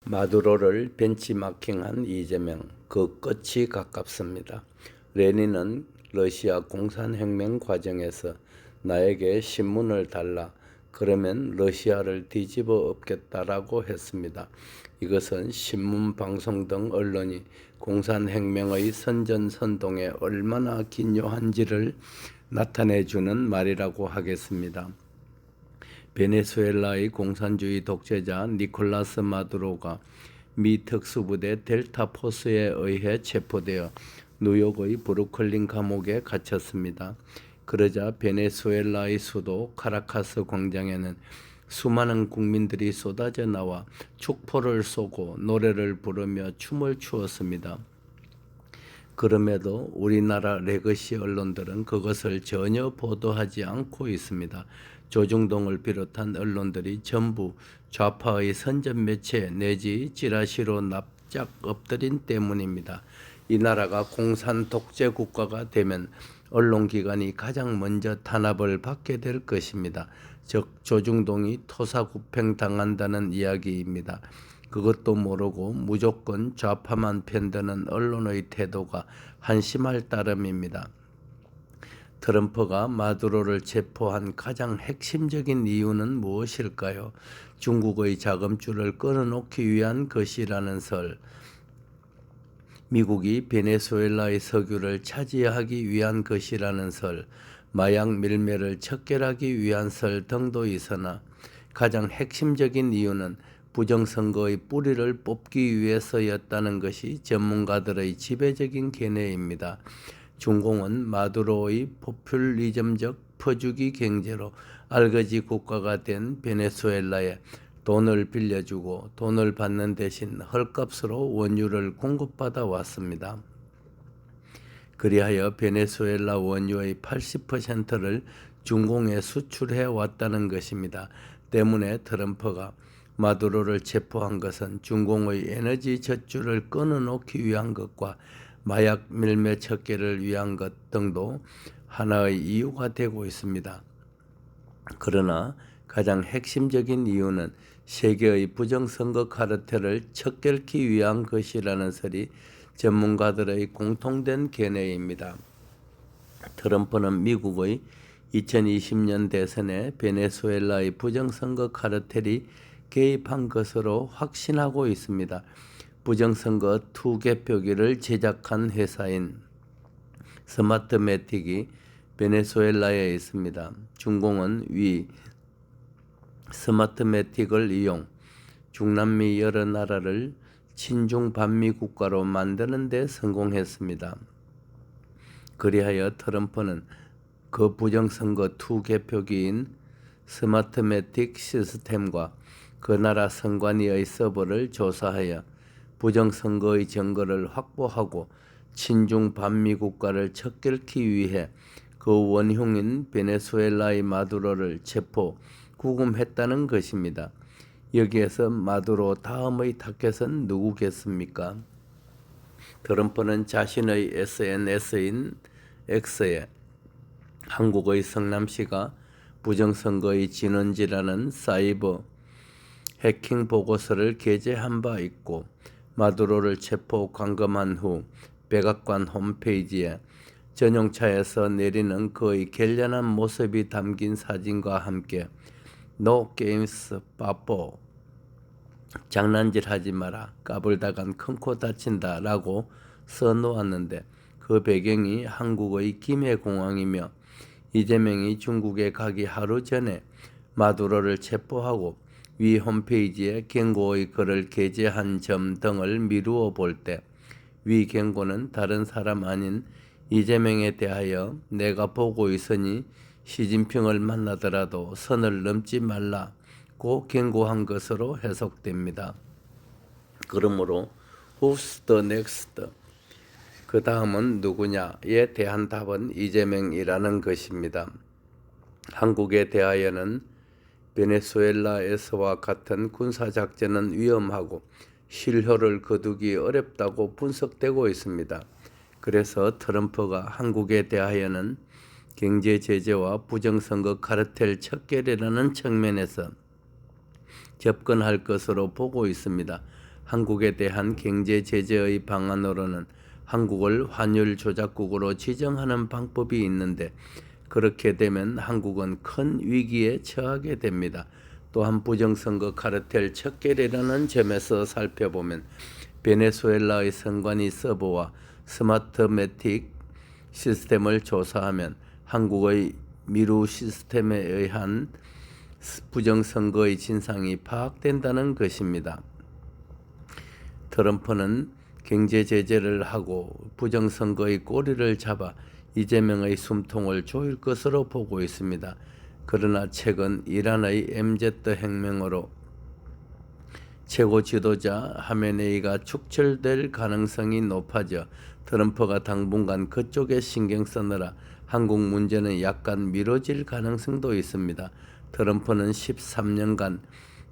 마두로를 벤치마킹한 이재명, 그 끝이 가깝습니다. 레닌은 러시아 공산혁명 과정에서 나에게 신문을 달라, 그러면 러시아를 뒤집어 엎겠다라고 했습니다. 이것은 신문, 방송 등 언론이 공산혁명의 선전선동에 얼마나 기여한지를 나타내주는 말이라고 하겠습니다. 베네수엘라의 공산주의 독재자 니콜라스 마두로가 미 특수부대 델타 포스에 의해 체포되어 뉴욕의 브루클린 감옥에 갇혔습니다. 그러자 베네수엘라의 수도 카라카스 광장에는 수많은 국민들이 쏟아져 나와 축포를 쏘고 노래를 부르며 춤을 추었습니다. 그럼에도 우리나라 레거시 언론들은 그것을 전혀 보도하지 않고 있습니다. 조중동을 비롯한 언론들이 전부 좌파의 선전 매체 내지 찌라시로 납작 엎드린 때문입니다. 이 나라가 공산 독재 국가가 되면 언론기관이 가장 먼저 탄압을 받게 될 것입니다. 즉 조중동이 토사구팽당한다는 이야기입니다. 그것도 모르고 무조건 좌파만 편드는 언론의 태도가 한심할 따름입니다. 트럼프가 마두로를 체포한 가장 핵심적인 이유는 무엇일까요? 중국의 자금줄을 끊어놓기 위한 것이라는 설, 미국이 베네수엘라의 석유를 차지하기 위한 것이라는 설, 마약 밀매를 척결하기 위한 설 등도 있으나 가장 핵심적인 이유는 부정선거의 뿌리를 뽑기 위해서였다는 것이 전문가들의 지배적인 견해입니다. 중공은 마두로의 포퓰리즘적 퍼주기 경제로 알거지 국가가 된 베네수엘라에 돈을 빌려주고 돈을 받는 대신 헐값으로 원유를 공급받아 왔습니다. 그리하여 베네수엘라 원유의 80%를 중공에 수출해 왔다는 것입니다. 때문에 트럼프가 마두로를 체포한 것은 중공의 에너지 젖줄을 끊어놓기 위한 것과 마약 밀매 척결을 위한 것 등도 하나의 이유가 되고 있습니다. 그러나 가장 핵심적인 이유는 세계의 부정선거 카르텔을 척결하기 위한 것이라는 설이 전문가들의 공통된 견해입니다. 트럼프는 미국의 2020년 대선에 베네수엘라의 부정선거 카르텔이 개입한 것으로 확신하고 있습니다. 부정선거 투개표기를 제작한 회사인 스마트매틱이 베네수엘라에 있습니다. 중공은 위 스마트매틱을 이용 중남미 여러 나라를 친중 반미 국가로 만드는 데 성공했습니다. 그리하여 트럼프는 그 부정선거 투개표기인 스마트매틱 시스템과 그 나라 선관위의 서버를 조사하여 부정선거의 증거를 확보하고 친중 반미 국가를 척결하기 위해 그 원흉인 베네수엘라의 마두로를 체포, 구금했다는 것입니다. 여기에서 마두로 다음의 타겟은 누구겠습니까? 트럼프는 자신의 SNS인 X에 한국의 성남시가 부정선거의 진원지라는 사이버 해킹 보고서를 게재한 바 있고 마두로를 체포 감금한 후 백악관 홈페이지에 전용차에서 내리는 그의 결연한 모습이 담긴 사진과 함께 No games 빠뽀 장난질하지 마라 까불다간 큰 코 다친다 라고 써놓았는데 그 배경이 한국의 김해공항이며 이재명이 중국에 가기 하루 전에 마두로를 체포하고 위 홈페이지에 경고의 글을 게재한 점 등을 미루어 볼 때 위 경고는 다른 사람 아닌 이재명에 대하여 내가 보고 있으니 시진핑을 만나더라도 선을 넘지 말라고 경고한 것으로 해석됩니다. 그러므로 Who's the next? 그 다음은 누구냐에 대한 답은 이재명이라는 것입니다. 한국에 대하여는 베네수엘라에서와 같은 군사작전은 위험하고 실효를 거두기 어렵다고 분석되고 있습니다. 그래서 트럼프가 한국에 대하여는 경제 제재와 부정선거 카르텔 척결이라는 측면에서 접근할 것으로 보고 있습니다. 한국에 대한 경제 제재의 방안으로는 한국을 환율 조작국으로 지정하는 방법이 있는데 그렇게 되면 한국은 큰 위기에 처하게 됩니다. 또한 부정선거 카르텔 척결이라는 점에서 살펴보면 베네수엘라의 선관위 서버와 스마트매틱 시스템을 조사하면 한국의 미루 시스템에 의한 부정선거의 진상이 파악된다는 것입니다. 트럼프는 경제 제재를 하고 부정선거의 꼬리를 잡아 이재명의 숨통을 조일 것으로 보고 있습니다. 그러나 최근 이란의 MZ 혁명으로 최고 지도자 하메네이가 축출될 가능성이 높아져 트럼프가 당분간 그쪽에 신경 쓰느라 한국 문제는 약간 미뤄질 가능성도 있습니다. 트럼프는 13년간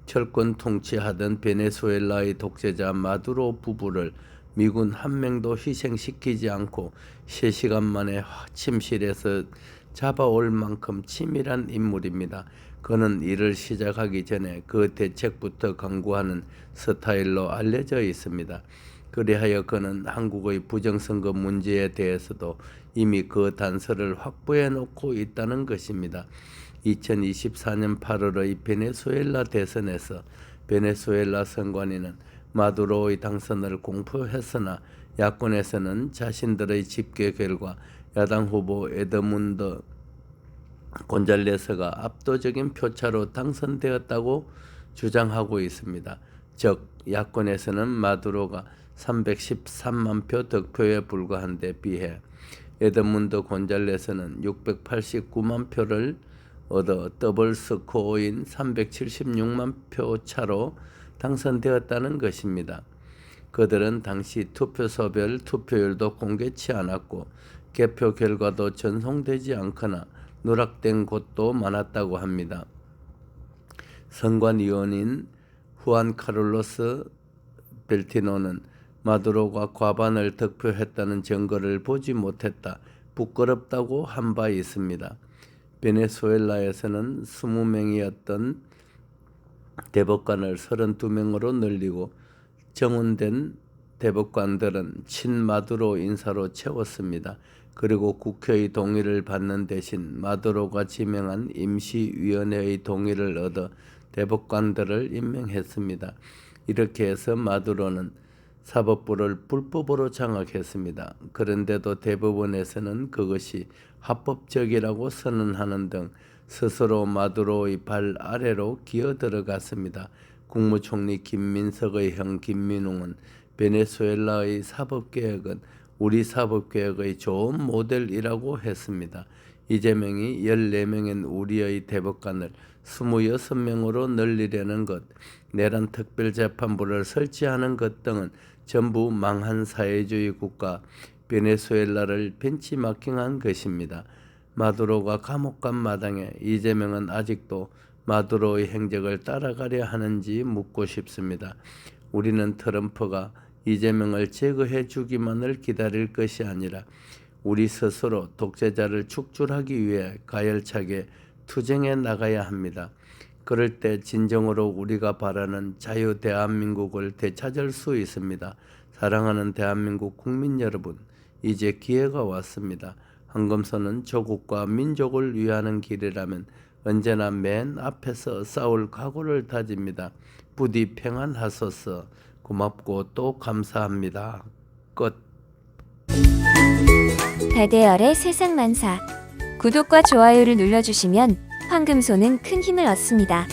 철권 통치하던 베네수엘라의 독재자 마두로 부부를 미군 한 명도 희생시키지 않고 3시간 만에 침실에서 잡아올 만큼 치밀한 인물입니다. 그는 일을 시작하기 전에 그 대책부터 강구하는 스타일로 알려져 있습니다. 그리하여 그는 한국의 부정선거 문제에 대해서도 이미 그 단서를 확보해 놓고 있다는 것입니다. 2024년 8월의 베네수엘라 대선에서 베네수엘라 선관위는 마두로의 당선을 공표했으나 야권에서는 자신들의 집계 결과 야당 후보 에드문드 곤잘레스가 압도적인 표차로 당선되었다고 주장하고 있습니다. 즉 야권에서는 마두로가 313만 표 득표에 불과한 데 비해 에드문드 곤잘레스는 689만 표를 얻어 더블 스코어인 376만 표 차로 당선되었다는 것입니다. 그들은 당시 투표소별 투표율도 공개치 않았고 개표 결과도 전송되지 않거나 누락된 곳도 많았다고 합니다. 선관위원인 후안 카를로스 벨티노는 마두로가 과반을 득표했다는 증거를 보지 못했다. 부끄럽다고 한 바 있습니다. 베네수엘라에서는 20명이었던 대법관을 32명으로 늘리고 정원된 대법관들은 친마두로 인사로 채웠습니다. 그리고 국회의 동의를 받는 대신 마두로가 지명한 임시위원회의 동의를 얻어 대법관들을 임명했습니다. 이렇게 해서 마두로는 사법부를 불법으로 장악했습니다. 그런데도 대법원에서는 그것이 합법적이라고 선언하는 등 스스로 마두로의 발 아래로 기어들어갔습니다. 국무총리 김민석의 형 김민웅은 베네수엘라의 사법개혁은 우리 사법개혁의 좋은 모델이라고 했습니다. 이재명이 14명인 우리의 대법관을 26명으로 늘리려는 것, 내란 특별재판부를 설치하는 것 등은 전부 망한 사회주의 국가 베네수엘라를 벤치마킹한 것입니다. 마두로가 감옥 간 마당에 이재명은 아직도 마두로의 행적을 따라가려 하는지 묻고 싶습니다. 우리는 트럼프가 이재명을 제거해 주기만을 기다릴 것이 아니라 우리 스스로 독재자를 축출하기 위해 가열차게 투쟁해 나가야 합니다. 그럴 때 진정으로 우리가 바라는 자유 대한민국을 되찾을 수 있습니다. 사랑하는 대한민국 국민 여러분, 이제 기회가 왔습니다. 한금손은 조국과 민족을 위하는 길이라면 언제나 맨 앞에서 싸울 각오를 다집니다. 부디 평안하소서. 고맙고 또 감사합니다. 끝. 달대열의 세상만사. 구독과 좋아요를 눌러주시면 황금손은 큰 힘을 얻습니다.